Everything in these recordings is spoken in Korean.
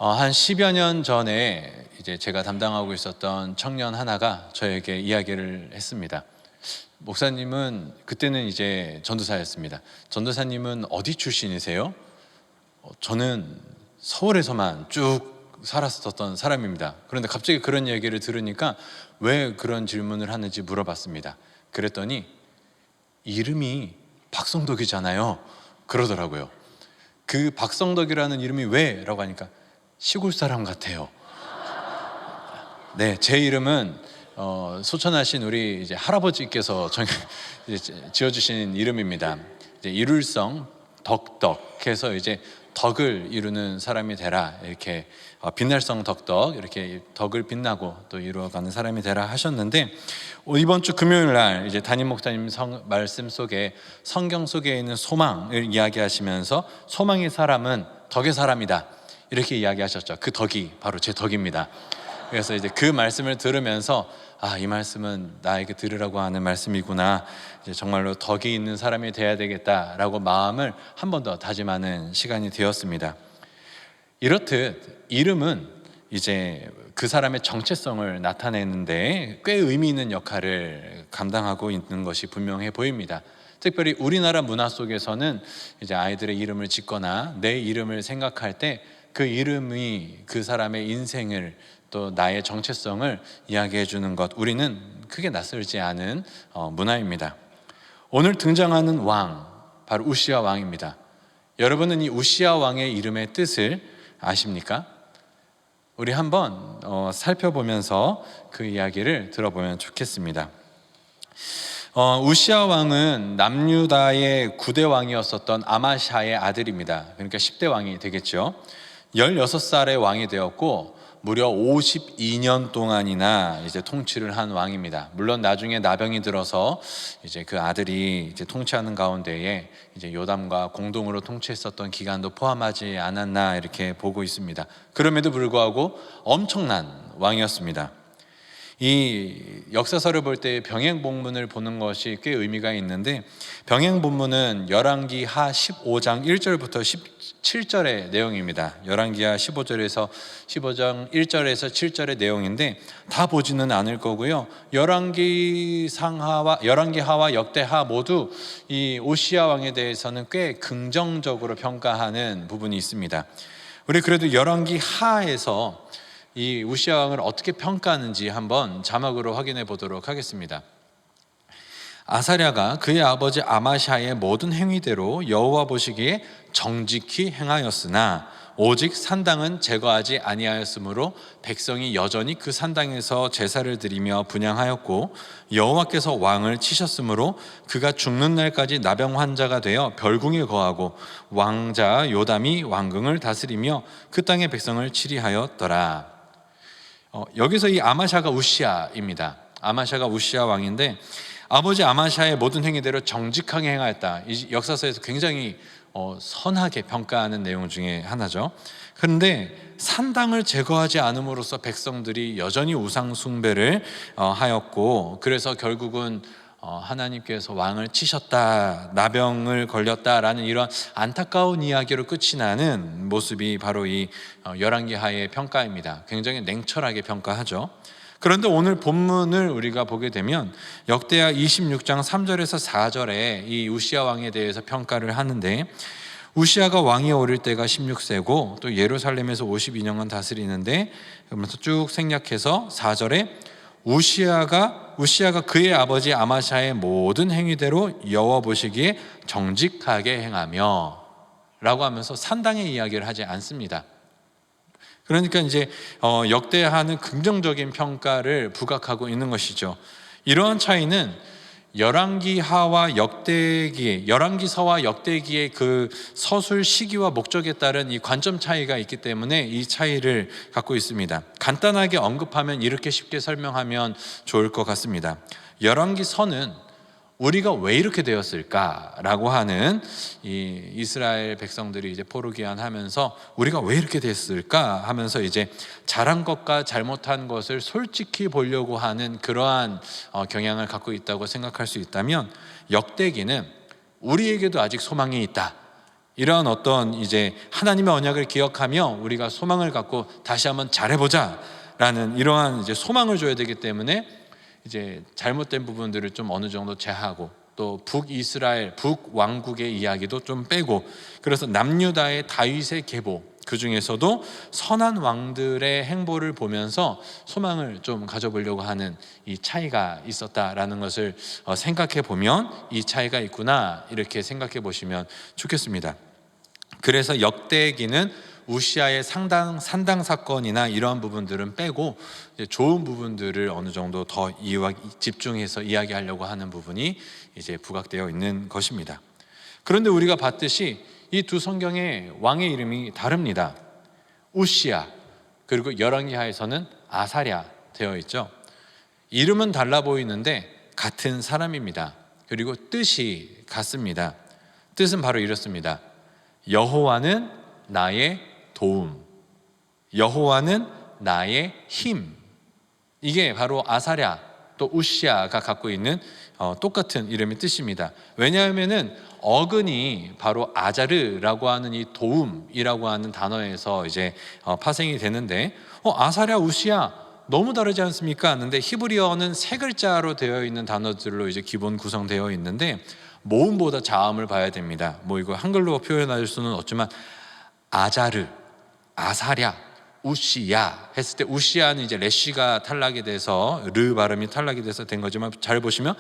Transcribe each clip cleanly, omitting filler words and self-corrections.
한 10여 년 전에 이제 제가 담당하고 있었던 청년 하나가 저에게 이야기를 했습니다. 목사님은 그때는 이제 전도사였습니다. 전도사님은 어디 출신이세요? 저는 서울에서만 쭉 살았었던 사람입니다. 그런데 갑자기 그런 얘기를 들으니까 왜 그런 질문을 하는지 물어봤습니다. 그랬더니 이름이 박성덕이잖아요. 그러더라고요. 그 박성덕이라는 이름이 왜? 라고 하니까 시골 사람 같아요. 네, 제 이름은 소천하신 우리 이제 할아버지께서 지어주신 이름입니다. 이제 이룰성 덕덕해서 이제 덕을 이루는 사람이 되라, 이렇게 빛날성 덕덕, 이렇게 덕을 빛나고 또 이루어가는 사람이 되라 하셨는데, 이번 주 금요일 날 이제 담임 목사님 말씀 속에 성경 속에 있는 소망을 이야기하시면서 소망의 사람은 덕의 사람이다, 이렇게 이야기하셨죠. 그 덕이 바로 제 덕입니다. 그래서 이제 그 말씀을 들으면서 이 말씀은 나에게 들으라고 하는 말씀이구나, 이제 정말로 덕이 있는 사람이 돼야 되겠다라고 마음을 한 번 더 다짐하는 시간이 되었습니다. 이렇듯 이름은 이제 그 사람의 정체성을 나타내는데 꽤 의미 있는 역할을 감당하고 있는 것이 분명해 보입니다. 특별히 우리나라 문화 속에서는 이제 아이들의 이름을 짓거나 내 이름을 생각할 때 그 이름이 그 사람의 인생을, 또 나의 정체성을 이야기해 주는 것, 우리는 크게 낯설지 않은 문화입니다. 오늘 등장하는 왕, 바로 우시야 왕입니다. 여러분은 이 우시야 왕의 이름의 뜻을 아십니까? 우리 한번 살펴보면서 그 이야기를 들어보면 좋겠습니다. 우시야 왕은 남유다의 9대 왕이었었던 아마샤의 아들입니다. 그러니까 10대 왕이 되겠죠. 16살의 왕이 되었고 무려 52년 동안이나 이제 통치를 한 왕입니다. 물론 나중에 나병이 들어서 이제 그 아들이 이제 통치하는 가운데에 이제 요담과 공동으로 통치했었던 기간도 포함하지 않았나, 이렇게 보고 있습니다. 그럼에도 불구하고 엄청난 왕이었습니다. 이 역사서를 볼 때 병행본문을 보는 것이 꽤 의미가 있는데, 병행본문은 열왕기하 15장 1절부터 17절의 내용입니다. 열왕기하 15장 1절에서 7절의 내용인데 다 보지는 않을 거고요. 열왕기하와 역대하 모두 이 오시야 왕에 대해서는 꽤 긍정적으로 평가하는 부분이 있습니다. 우리 그래도 열왕기하에서 이 우시야 왕을 어떻게 평가하는지 한번 자막으로 확인해 보도록 하겠습니다. 아사랴가 그의 아버지 아마샤의 모든 행위대로 여호와 보시기에 정직히 행하였으나 오직 산당은 제거하지 아니하였으므로 백성이 여전히 그 산당에서 제사를 드리며 분향하였고, 여호와께서 왕을 치셨으므로 그가 죽는 날까지 나병 환자가 되어 별궁에 거하고 왕자 요담이 왕궁을 다스리며 그 땅의 백성을 치리하였더라. 여기서 이 아마샤가 우시야입니다. 아마샤가 우시야 왕인데 아버지 아마샤의 모든 행위대로 정직하게 행하였다. 이 역사서에서 굉장히 선하게 평가하는 내용 중에 하나죠. 그런데 산당을 제거하지 않음으로써 백성들이 여전히 우상 숭배를 하였고, 그래서 결국은 하나님께서 왕을 치셨다, 나병을 걸렸다라는 이런 안타까운 이야기로 끝이 나는 모습이 바로 이 열왕기하의 평가입니다. 굉장히 냉철하게 평가하죠. 그런데 오늘 본문을 우리가 보게 되면 역대하 26장 3절에서 4절에 이 우시야 왕에 대해서 평가를 하는데, 우시야가 왕이 오를 때가 16세고 또 예루살렘에서 52년간 다스리는데, 그러면서 쭉 생략해서 4절에 우시야가 그의 아버지 아마샤의 모든 행위대로 여호와 보시기에 정직하게 행하며 라고 하면서 산당의 이야기를 하지 않습니다. 그러니까 이제 역대하는 긍정적인 평가를 부각하고 있는 것이죠. 이러한 차이는 열왕기서와 역대기의 그 서술 시기와 목적에 따른 이 관점 차이가 있기 때문에 이 차이를 갖고 있습니다. 간단하게 언급하면 이렇게 쉽게 설명하면 좋을 것 같습니다. 열왕기서는 우리가 왜 이렇게 되었을까라고 하는 이 이스라엘 백성들이 이제 포로기한하면서 우리가 왜 이렇게 됐을까 하면서 이제 잘한 것과 잘못한 것을 솔직히 보려고 하는 그러한 경향을 갖고 있다고 생각할 수 있다면, 역대기는 우리에게도 아직 소망이 있다, 이러한 어떤 이제 하나님의 언약을 기억하며 우리가 소망을 갖고 다시 한번 잘해보자라는 이러한 이제 소망을 줘야 되기 때문에 이제 잘못된 부분들을 좀 어느 정도 제하고, 또 북이스라엘 북왕국의 이야기도 좀 빼고, 그래서 남유다의 다윗의 계보, 그 중에서도 선한 왕들의 행보를 보면서 소망을 좀 가져보려고 하는 이 차이가 있었다라는 것을 생각해 보면 이 차이가 있구나, 이렇게 생각해 보시면 좋겠습니다. 그래서 역대기는 우시아의 산당 사건이나 이러한 부분들은 빼고 이제 좋은 부분들을 어느 정도 더 집중해서 이야기하려고 하는 부분이 이제 부각되어 있는 것입니다. 그런데 우리가 봤듯이 이 두 성경의 왕의 이름이 다릅니다. 우시아, 그리고 열왕기하에서는 아사랴 되어 있죠. 이름은 달라 보이는데 같은 사람입니다. 그리고 뜻이 같습니다. 뜻은 바로 이렇습니다. 여호와는 나의 도움, 여호와는 나의 힘. 이게 바로 아사랴 또 우시아가 갖고 있는 똑같은 이름의 뜻입니다. 왜냐하면은 어근이 바로 아자르라고 하는 이 도움이라고 하는 단어에서 이제 파생이 되는데, 아사랴 우시아 너무 다르지 않습니까? 하는데 히브리어는 세 글자로 되어 있는 단어들로 이제 기본 구성되어 있는데 모음보다 자음을 봐야 됩니다. 뭐 이거 한글로 표현할 수는 없지만 아자르, 아사랴, 우시야 했을 때 우시야는 이제 레쉬가 탈락이 돼서 르 발음이 탈락이 돼서 된 거지만, 잘 보시면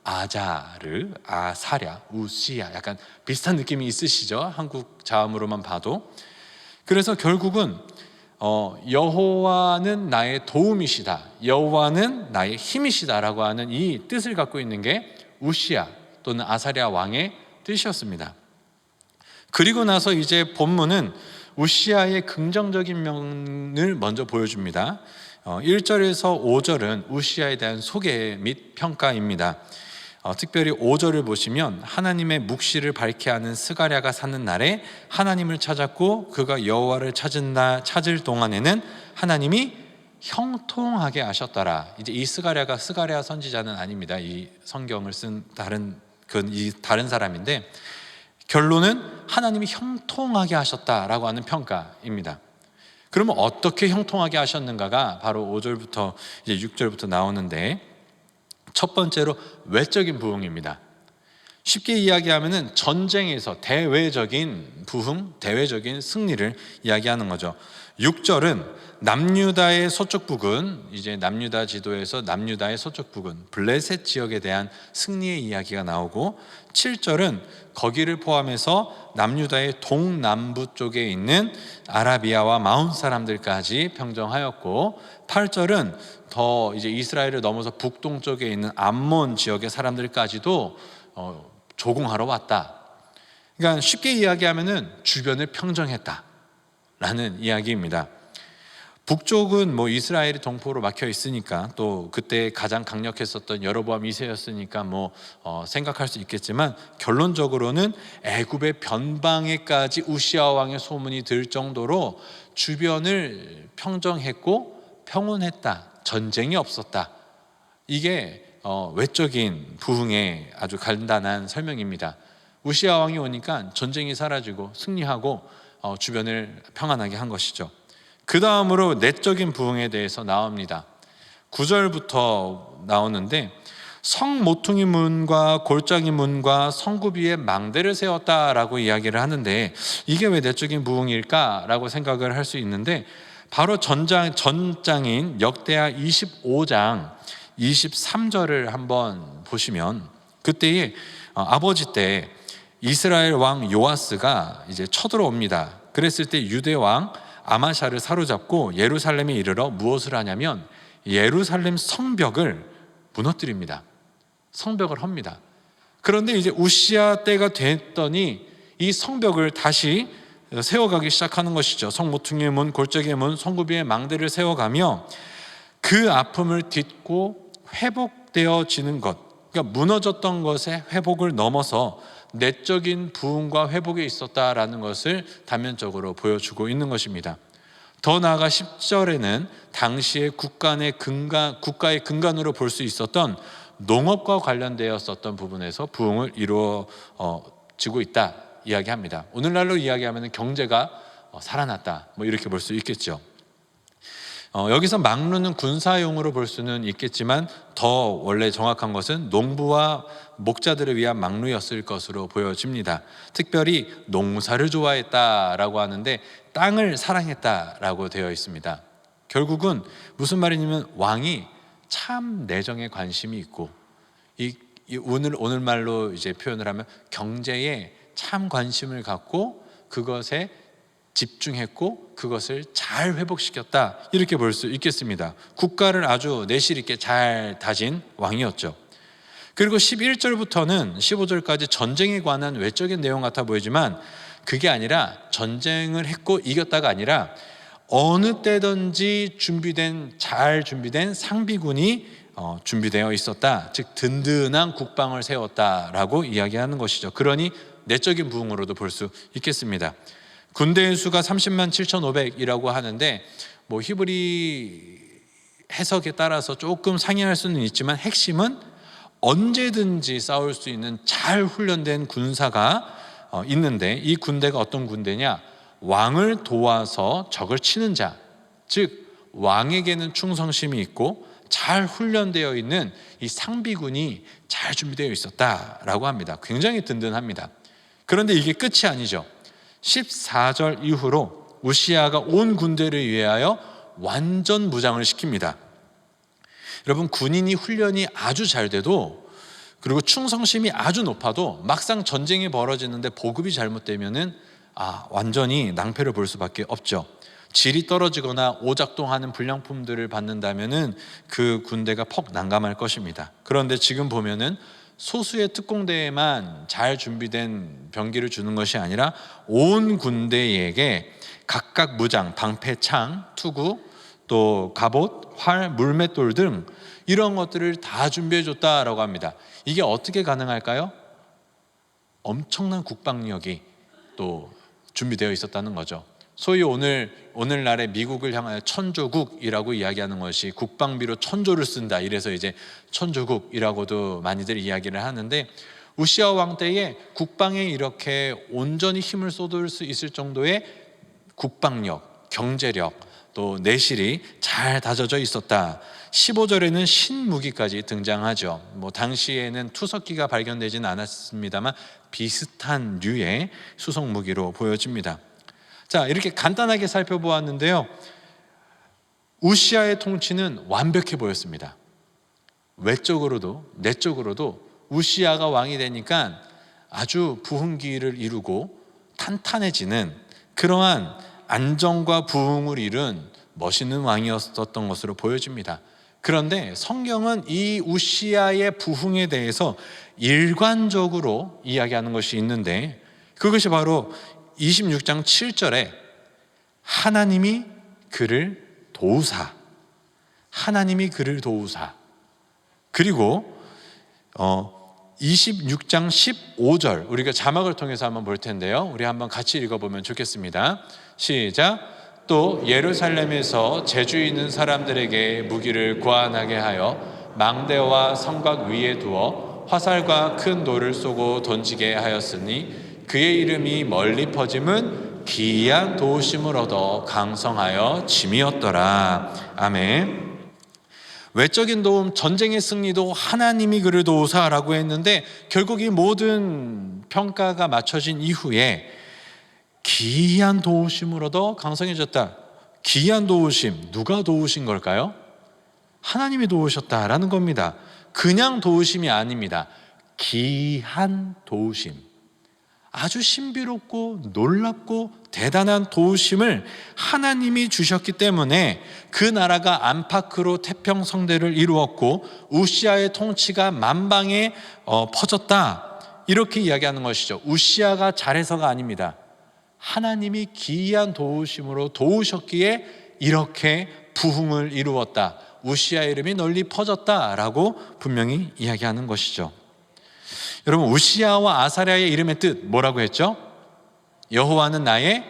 아자르, 아사랴, 우시야 약간 비슷한 느낌이 있으시죠? 한국 자음으로만 봐도. 그래서 결국은 여호와는 나의 도움이시다, 여호와는 나의 힘이시다라고 하는 이 뜻을 갖고 있는 게 우시야 또는 아사랴 왕의 뜻이었습니다. 그리고 나서 이제 본문은 우시아의 긍정적인 면을 먼저 보여줍니다. 1절에서 5절은 우시아에 대한 소개 및 평가입니다. 특별히 5절을 보시면 하나님의 묵시를 밝게 하는 스가랴가 사는 날에 하나님을 찾았고 그가 여호와를 찾을 동안에는 하나님이 형통하게 하셨더라. 이제 이 스가랴가 스가랴 선지자는 아닙니다. 이 성경을 쓴 다른 사람인데, 결론은 하나님이 형통하게 하셨다라고 하는 평가입니다. 그러면 어떻게 형통하게 하셨는가가 바로 5절부터 이제 6절부터 나오는데, 첫 번째로 외적인 부흥입니다. 쉽게 이야기하면은 전쟁에서 대외적인 부흥, 대외적인 승리를 이야기하는 거죠. 6절은 남유다의 서쪽 부근, 이제 남유다 지도에서 남유다의 서쪽 부근 블레셋 지역에 대한 승리의 이야기가 나오고, 7절은 거기를 포함해서 남유다의 동남부 쪽에 있는 아라비아와 마온 사람들까지 평정하였고, 8절은 더 이제 이스라엘을 넘어서 북동쪽에 있는 암몬 지역의 사람들까지도 조공하러 왔다. 그러니까 쉽게 이야기하면은 주변을 평정했다라는 이야기입니다. 북쪽은 뭐 이스라엘이 동포로 막혀 있으니까, 또 그때 가장 강력했었던 여로보암 2세였으니까 뭐 생각할 수 있겠지만, 결론적으로는 애굽의 변방에까지 우시아 왕의 소문이 들 정도로 주변을 평정했고 평온했다, 전쟁이 없었다. 이게 외적인 부흥의 아주 간단한 설명입니다. 우시아 왕이 오니까 전쟁이 사라지고 승리하고 주변을 평안하게 한 것이죠. 그 다음으로 내적인 부흥에 대해서 나옵니다. 9절부터 나오는데, 성 모퉁이 문과 골짜기 문과 성굽 위에 망대를 세웠다라고 이야기를 하는데, 이게 왜 내적인 부흥일까라고 생각을 할 수 있는데, 바로 전장인 역대하 25장 23절을 한번 보시면, 그때에 아버지 때 이스라엘 왕 요아스가 이제 쳐들어옵니다. 그랬을 때 유대 왕 아마샤를 사로잡고 예루살렘에 이르러 무엇을 하냐면 예루살렘 성벽을 무너뜨립니다. 성벽을 헙니다. 그런데 이제 우시아 때가 됐더니 이 성벽을 다시 세워가기 시작하는 것이죠. 성모퉁이의 문, 골짜기의 문, 성굽 위에 망대를 세워가며 그 아픔을 딛고 회복되어지는 것, 그러니까 무너졌던 것의 회복을 넘어서 내적인 부흥과 회복이 있었다라는 것을 단면적으로 보여주고 있는 것입니다. 더 나아가 10절에는 당시의 국가의 근간으로 볼 수 있었던 농업과 관련되었었던 부분에서 부흥을 이루어지고 있다, 이야기합니다. 오늘날로 이야기하면 경제가 살아났다, 뭐 이렇게 볼 수 있겠죠. 여기서 막루는 군사용으로 볼 수는 있겠지만 더 원래 정확한 것은 농부와 목자들을 위한 막루였을 것으로 보여집니다. 특별히 농사를 좋아했다라고 하는데 땅을 사랑했다라고 되어 있습니다. 결국은 무슨 말이냐면 왕이 참 내정에 관심이 있고, 이 오늘 말로 이제 표현을 하면 경제에 참 관심을 갖고 그것에 집중했고 그것을 잘 회복시켰다, 이렇게 볼 수 있겠습니다. 국가를 아주 내실 있게 잘 다진 왕이었죠. 그리고 11절부터는 15절까지 전쟁에 관한 외적인 내용 같아 보이지만 그게 아니라 전쟁을 했고 이겼다가 아니라 어느 때든지 잘 준비된 상비군이 준비되어 있었다, 즉 든든한 국방을 세웠다라고 이야기하는 것이죠. 그러니 내적인 부흥으로도 볼 수 있겠습니다. 군대의 수가 30만 7,500이라고 하는데 뭐 히브리 해석에 따라서 조금 상이할 수는 있지만 핵심은 언제든지 싸울 수 있는 잘 훈련된 군사가 있는데, 이 군대가 어떤 군대냐? 왕을 도와서 적을 치는 자, 즉 왕에게는 충성심이 있고 잘 훈련되어 있는 이 상비군이 잘 준비되어 있었다라고 합니다. 굉장히 든든합니다. 그런데 이게 끝이 아니죠. 14절 이후로 우시아가 온 군대를 위하여 완전 무장을 시킵니다. 여러분, 군인이 훈련이 아주 잘 돼도 그리고 충성심이 아주 높아도 막상 전쟁이 벌어지는데 보급이 잘못되면은 완전히 낭패를 볼 수밖에 없죠. 질이 떨어지거나 오작동하는 불량품들을 받는다면은 그 군대가 퍽 난감할 것입니다. 그런데 지금 보면은 소수의 특공대에만 잘 준비된 병기를 주는 것이 아니라 온 군대에게 각각 무장, 방패, 창, 투구, 또 갑옷, 활, 물맷돌 등 이런 것들을 다 준비해 줬다라고 합니다. 이게 어떻게 가능할까요? 엄청난 국방력이 또 준비되어 있었다는 거죠. 소위 오늘날의 미국을 향하여 천조국이라고 이야기하는 것이 국방비로 천조를 쓴다, 이래서 이제 천조국이라고도 많이들 이야기를 하는데, 우시아 왕 때에 국방에 이렇게 온전히 힘을 쏟을 수 있을 정도의 국방력, 경제력, 또 내실이 잘 다져져 있었다. 15절에는 신무기까지 등장하죠. 뭐 당시에는 투석기가 발견되지는 않았습니다만 비슷한 류의 수송 무기로 보여집니다. 자, 이렇게 간단하게 살펴보았는데요, 우시아의 통치는 완벽해 보였습니다. 외적으로도 내적으로도 우시아가 왕이 되니까 아주 부흥기를 이루고 탄탄해지는 그러한 안정과 부흥을 이룬 멋있는 왕이었던 것으로 보여집니다. 그런데 성경은 이 우시아의 부흥에 대해서 일관적으로 이야기하는 것이 있는데, 그것이 바로 26장 7절에 하나님이 그를 도우사, 그리고 26장 15절, 우리가 자막을 통해서 한번 볼 텐데요, 우리 한번 같이 읽어보면 좋겠습니다. 시작. 또 예루살렘에서 재주 있는 사람들에게 무기를 고안하게 하여 망대와 성곽 위에 두어 화살과 큰 돌을 쏘고 던지게 하였으니 그의 이름이 멀리 퍼짐은 기이한 도우심을 얻어 강성하여 짐이었더라. 아멘. 외적인 도움, 전쟁의 승리도 하나님이 그를 도우사라고 했는데, 결국 이 모든 평가가 맞춰진 이후에 기이한 도우심을 얻어 강성해졌다. 기이한 도우심, 누가 도우신 걸까요? 하나님이 도우셨다라는 겁니다. 그냥 도우심이 아닙니다. 기이한 도우심, 아주 신비롭고 놀랍고 대단한 도우심을 하나님이 주셨기 때문에 그 나라가 안팎으로 태평성대를 이루었고 우시아의 통치가 만방에 퍼졌다, 이렇게 이야기하는 것이죠. 우시아가 잘해서가 아닙니다. 하나님이 기이한 도우심으로 도우셨기에 이렇게 부흥을 이루었다, 우시아의 이름이 널리 퍼졌다라고 분명히 이야기하는 것이죠. 여러분, 우시아와 아사랴의 이름의 뜻 뭐라고 했죠? 여호와는 나의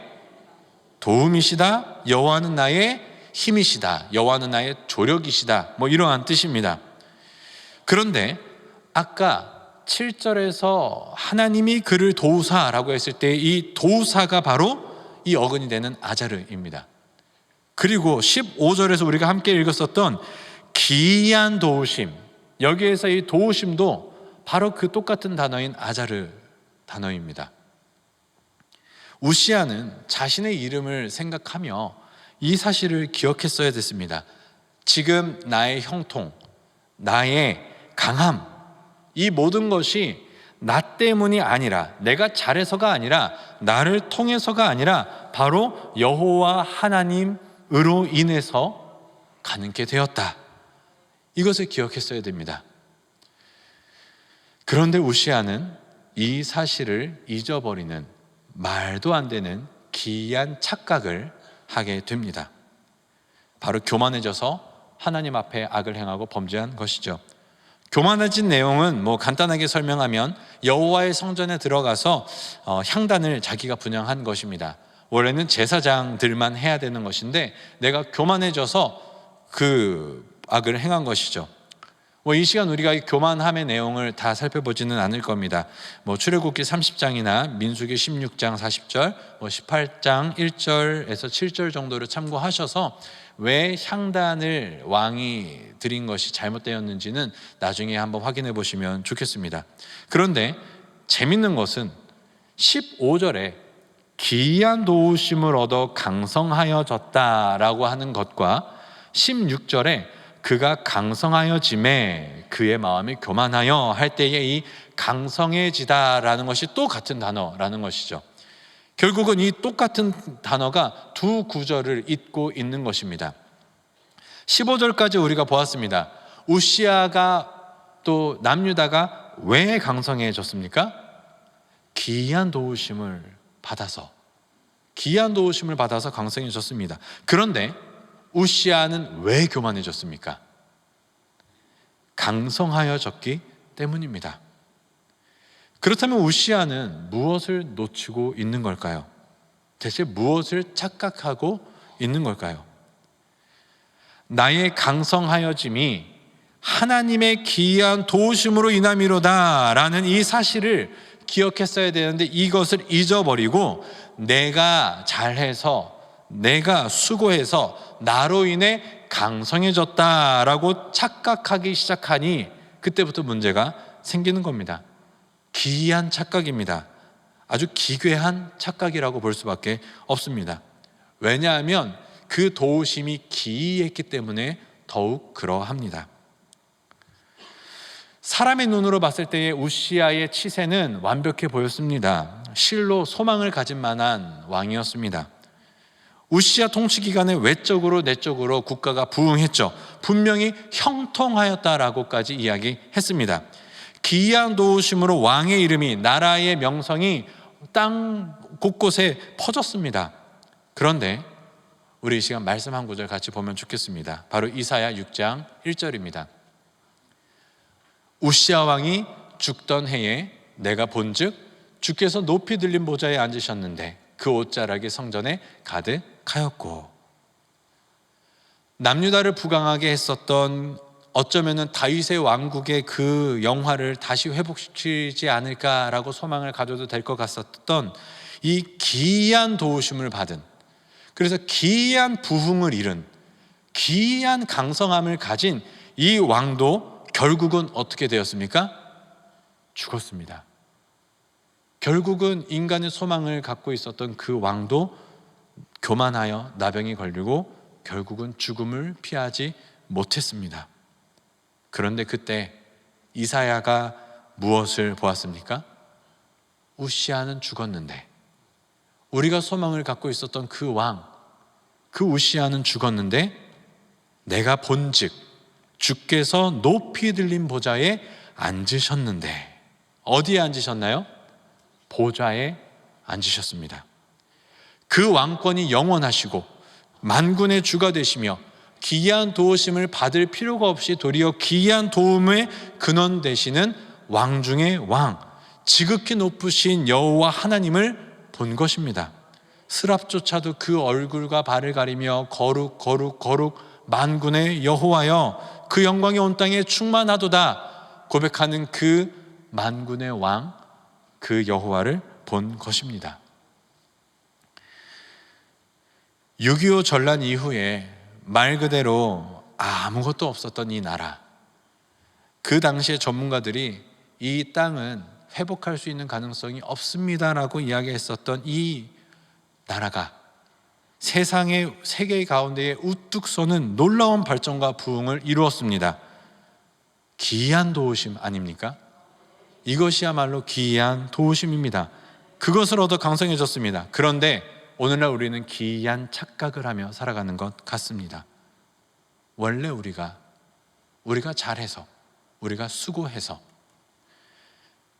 도움이시다, 여호와는 나의 힘이시다, 여호와는 나의 조력이시다, 뭐 이러한 뜻입니다. 그런데 아까 7절에서 하나님이 그를 도우사라고 했을 때 이 도우사가 바로 이 어근이 되는 아자르입니다. 그리고 15절에서 우리가 함께 읽었었던 기이한 도우심, 여기에서 이 도우심도 바로 그 똑같은 단어인 아자르 단어입니다. 우시아는 자신의 이름을 생각하며 이 사실을 기억했어야 됐습니다. 지금 나의 형통, 나의 강함, 이 모든 것이 나 때문이 아니라, 내가 잘해서가 아니라, 나를 통해서가 아니라 바로 여호와 하나님으로 인해서 가능케 되었다. 이것을 기억했어야 됩니다. 그런데 우시아는 이 사실을 잊어버리는 말도 안 되는 기이한 착각을 하게 됩니다. 바로 교만해져서 하나님 앞에 악을 행하고 범죄한 것이죠. 교만해진 내용은 간단하게 설명하면 여호와의 성전에 들어가서 향단을 자기가 분향한 것입니다. 원래는 제사장들만 해야 되는 것인데 내가 교만해져서 그 악을 행한 것이죠. 이 시간 우리가 이 교만함의 내용을 다 살펴보지는 않을 겁니다. 출애굽기 30장이나 민수기 16장 40절, 18장 1절에서 7절 정도를 참고하셔서 왜 향단을 왕이 드린 것이 잘못되었는지는 나중에 한번 확인해 보시면 좋겠습니다. 그런데 재밌는 것은 15절에 기이한 도우심을 얻어 강성하여졌다라고 하는 것과 16절에 그가 강성하여짐에 그의 마음이 교만하여 할 때에 이 강성해지다라는 것이 또 같은 단어라는 것이죠. 결국은 이 똑같은 단어가 두 구절을 잇고 있는 것입니다. 15절까지 우리가 보았습니다. 우시아가 또 남유다가 왜 강성해졌습니까? 기이한 도우심을 받아서 강성해졌습니다. 그런데 우시아는 왜 교만해졌습니까? 강성하여졌기 때문입니다. 그렇다면 우시아는 무엇을 놓치고 있는 걸까요? 대체 무엇을 착각하고 있는 걸까요? 나의 강성하여짐이 하나님의 기이한 도우심으로 인함이로다 라는 이 사실을 기억했어야 되는데 이것을 잊어버리고 내가 잘해서, 내가 수고해서 나로 인해 강성해졌다라고 착각하기 시작하니 그때부터 문제가 생기는 겁니다. 기이한 착각입니다. 아주 기괴한 착각이라고 볼 수밖에 없습니다. 왜냐하면 그 도우심이 기이했기 때문에 더욱 그러합니다. 사람의 눈으로 봤을 때의 우시아의 치세는 완벽해 보였습니다. 실로 소망을 가진 만한 왕이었습니다. 우시아 통치 기간에 외적으로 내적으로 국가가 부흥했죠. 분명히 형통하였다라고까지 이야기했습니다. 기이한 도우심으로 왕의 이름이, 나라의 명성이 땅 곳곳에 퍼졌습니다. 그런데 우리 이 시간 말씀 한 구절 같이 보면 좋겠습니다. 바로 이사야 6장 1절입니다. 우시아 왕이 죽던 해에 내가 본즉 주께서 높이 들린 보좌에 앉으셨는데 그 옷자락이 성전에 가득하였고. 남유다를 부강하게 했었던, 어쩌면은 다윗의 왕국의 그 영화를 다시 회복시키지 않을까라고 소망을 가져도 될 것 같았던 이 기이한 도우심을 받은, 그래서 기이한 부흥을 이룬, 기이한 강성함을 가진 이 왕도 결국은 어떻게 되었습니까? 죽었습니다. 결국은 인간의 소망을 갖고 있었던 그 왕도 교만하여 나병이 걸리고 결국은 죽음을 피하지 못했습니다. 그런데 그때 이사야가 무엇을 보았습니까? 우시아는 죽었는데, 우리가 소망을 갖고 있었던 그 왕, 그 우시아는 죽었는데 내가 본즉 주께서 높이 들린 보좌에 앉으셨는데, 어디에 앉으셨나요? 보좌에 앉으셨습니다. 그 왕권이 영원하시고 만군의 주가 되시며 기이한 도우심을 받을 필요가 없이 도리어 기이한 도움의 근원 되시는 왕 중의 왕, 지극히 높으신 여호와 하나님을 본 것입니다. 스랍조차도 그 얼굴과 발을 가리며 거룩 거룩 거룩 만군의 여호와여 그 영광이 온 땅에 충만하도다 고백하는 그 만군의 왕 그 여호와를 본 것입니다. 6.25 전란 이후에 말 그대로 아무것도 없었던 이 나라, 그 당시에 전문가들이 이 땅은 회복할 수 있는 가능성이 없습니다라고 이야기했었던 이 나라가 세상의 세계 가운데에 우뚝 서는 놀라운 발전과 부흥을 이루었습니다. 기이한 도우심 아닙니까? 이것이야말로 기이한 도우심입니다. 그것을 얻어 강성해졌습니다. 그런데 오늘날 우리는 기이한 착각을 하며 살아가는 것 같습니다. 원래 우리가 잘해서, 우리가 수고해서,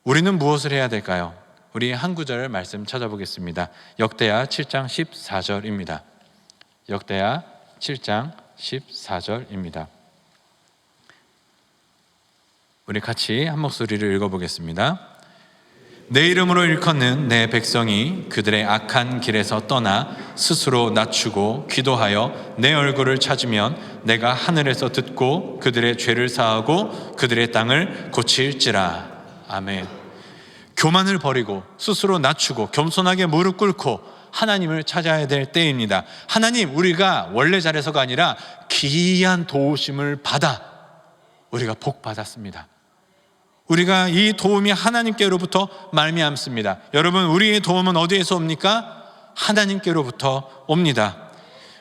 우리는 무엇을 해야 될까요? 우리 한 구절 말씀 찾아보겠습니다. 역대하 7장 14절입니다. 역대하 7장 14절입니다. 우리 같이 한 목소리를 읽어보겠습니다. 내 이름으로 일컫는 내 백성이 그들의 악한 길에서 떠나 스스로 낮추고 기도하여 내 얼굴을 찾으면 내가 하늘에서 듣고 그들의 죄를 사하고 그들의 땅을 고칠지라. 아멘. 교만을 버리고 스스로 낮추고 겸손하게 무릎 꿇고 하나님을 찾아야 될 때입니다. 하나님, 우리가 원래 잘해서가 아니라 기이한 도우심을 받아 우리가 복 받았습니다. 우리가 이 도움이 하나님께로부터 말미암습니다. 여러분, 우리의 도움은 어디에서 옵니까? 하나님께로부터 옵니다.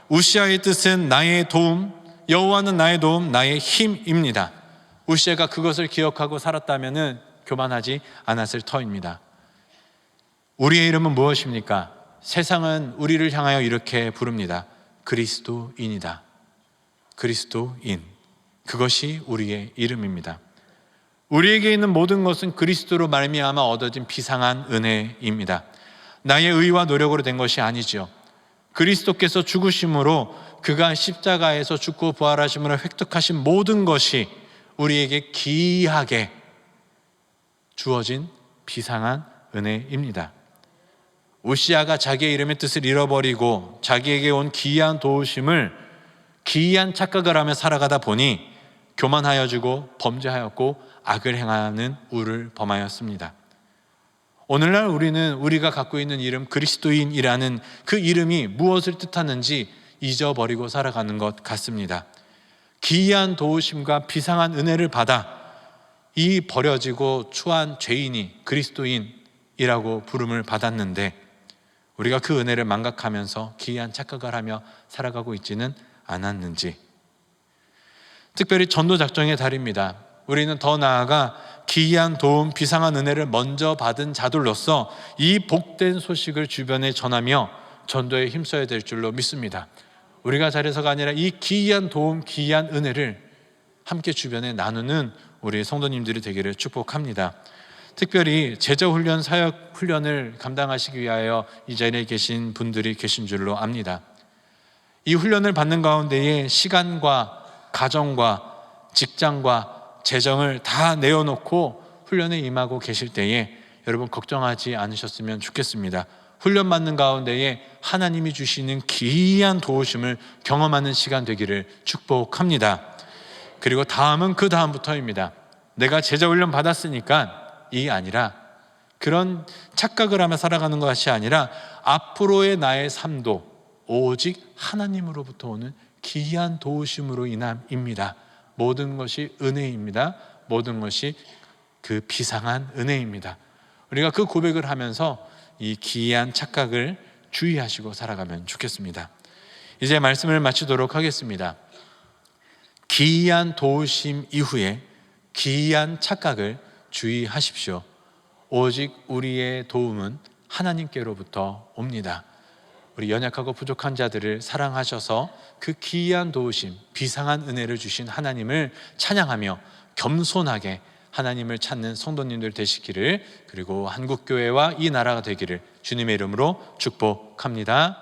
우시아의 뜻은 나의 도움, 여호와는 나의 도움, 나의 힘입니다. 우시아가 그것을 기억하고 살았다면 교만하지 않았을 터입니다. 우리의 이름은 무엇입니까? 세상은 우리를 향하여 이렇게 부릅니다. 그리스도인이다. 그리스도인. 그것이 우리의 이름입니다. 우리에게 있는 모든 것은 그리스도로 말미암아 얻어진 비상한 은혜입니다. 나의 의와 노력으로 된 것이 아니지요. 그리스도께서 죽으심으로 그가 십자가에서 죽고 부활하심으로 획득하신 모든 것이 우리에게 기이하게 주어진 비상한 은혜입니다. 우시아가 자기의 이름의 뜻을 잃어버리고 자기에게 온 기이한 도우심을 기이한 착각을 하며 살아가다 보니 교만하여지고 범죄하였고 악을 행하는 우를 범하였습니다. 오늘날 우리는 우리가 갖고 있는 이름 그리스도인이라는 그 이름이 무엇을 뜻하는지 잊어버리고 살아가는 것 같습니다. 기이한 도우심과 비상한 은혜를 받아 이 버려지고 추한 죄인이 그리스도인이라고 부름을 받았는데 우리가 그 은혜를 망각하면서 기이한 착각을 하며 살아가고 있지는 않았는지. 특별히 전도작정의 달입니다. 우리는 더 나아가 기이한 도움, 비상한 은혜를 먼저 받은 자들로서 이 복된 소식을 주변에 전하며 전도에 힘써야 될 줄로 믿습니다. 우리가 잘해서가 아니라 이 기이한 도움, 기이한 은혜를 함께 주변에 나누는 우리 성도님들이 되기를 축복합니다. 특별히 제자훈련, 사역훈련을 감당하시기 위하여 이 자리에 계신 분들이 계신 줄로 압니다. 이 훈련을 받는 가운데에 시간과 가정과 직장과 재정을 다 내어놓고 훈련에 임하고 계실 때에 여러분 걱정하지 않으셨으면 좋겠습니다. 훈련 받는 가운데에 하나님이 주시는 기이한 도우심을 경험하는 시간 되기를 축복합니다. 그리고 다음은 그 다음부터입니다. 내가 제자 훈련 받았으니까 이게 아니라 그런 착각을 하며 살아가는 것이 아니라 앞으로의 나의 삶도 오직 하나님으로부터 오는 기이한 도우심으로 인함입니다. 모든 것이 은혜입니다. 모든 것이 그 비상한 은혜입니다. 우리가 그 고백을 하면서 이 기이한 착각을 주의하시고 살아가면 좋겠습니다. 이제 말씀을 마치도록 하겠습니다. 기이한 도우심 이후에 기이한 착각을 주의하십시오. 오직 우리의 도움은 하나님께로부터 옵니다. 우리 연약하고 부족한 자들을 사랑하셔서 그 기이한 도우심, 비상한 은혜를 주신 하나님을 찬양하며 겸손하게 하나님을 찾는 성도님들 되시기를, 그리고 한국교회와 이 나라가 되기를 주님의 이름으로 축복합니다.